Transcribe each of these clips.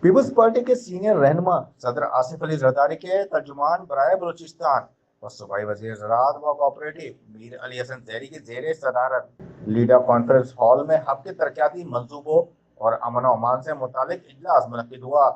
Peoples party के senior रहनुमा सदर आसिफ अली जरदारी के तर्जुमान बराए बलूचिस्तान और सूबाई वजीर ज़राअत व कोऑपरेटिव मीर अली हसन जहरी की ज़ेर सदारत लीडर कॉन्फ्रेंस हॉल में हब के तरक्याती मंसूबों और अमन व अमान से मुतालिक इजलास मुनक्किद हुआ।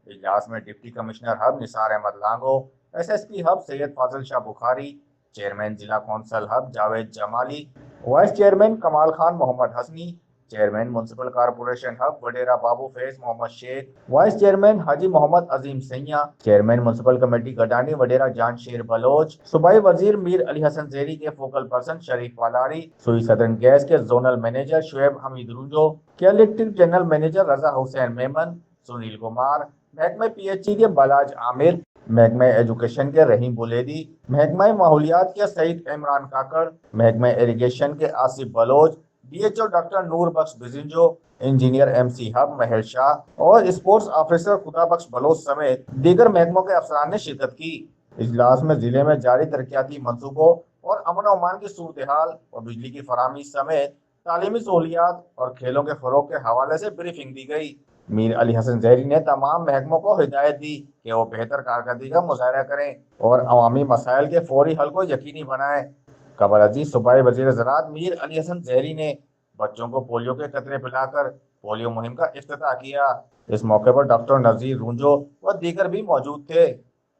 इजलास में deputy commissioner Hub Nisar Ahmed Lango, SSP Hub Syed Fazil Shah Bukhari, chairman जिला council Hub Javed Jamali, vice chairman Kamal Khan Mohammad Hasni, chairman municipal corporation Hub वडेरा Babu Faiz Mohammad Sheikh, vice chairman Haji Mohammad Azeem Saiya, chairman municipal committee Gadani वडेरा जान शेर बलोच, सूबाई वजीर मीर अली हसन जहरी के focal person Sharif Walari, Sui southern gas के zonal manager Shoaib Hameed Runjo, collective general manager Raza Hussain Memon, Sunil Kumar, महकमे PHE के बालाज आमिर, महकमा एजुकेशन के रहीम बुलेदी, महकमा माहौलियात के सईद इमरान काकड़, महकमा इरिगेशन के आसिफ बलोच, DHO डॉक्टर नूर बख्श बिजिंजो, इंजीनियर MC हब महर शाह और स्पोर्ट्स ऑफिसर खुदा बख्श बलोच समेत दीगर महकमों के अफसरान ने शिरकत की। इजलास में जिले में जारी तरक्याती मंसूबों और अमन और अमान की सूरत हाल और बिजली की फराहमी समेत तालीमी सहूलियात और खेलों के फरोग के हवाले से ब्रीफिंग दी गई। मीर अली हसन जहरी ने तमाम महकमों को हिदायत दी कि वो बेहतर कारकर्दगी का मुजाहरा करें और अवामी मसाइल के फौरी हल को यकीनी बनाएं। कबल अजीज सूबाई वजीर ज़राअत मीर अली हसन जहरी ने बच्चों को पोलियो के कतरे पिलाकर पोलियो मुहिम का इफ्तिताह किया। इस मौके पर डॉक्टर नजीर रूंजो व दीगर भी मौजूद थे।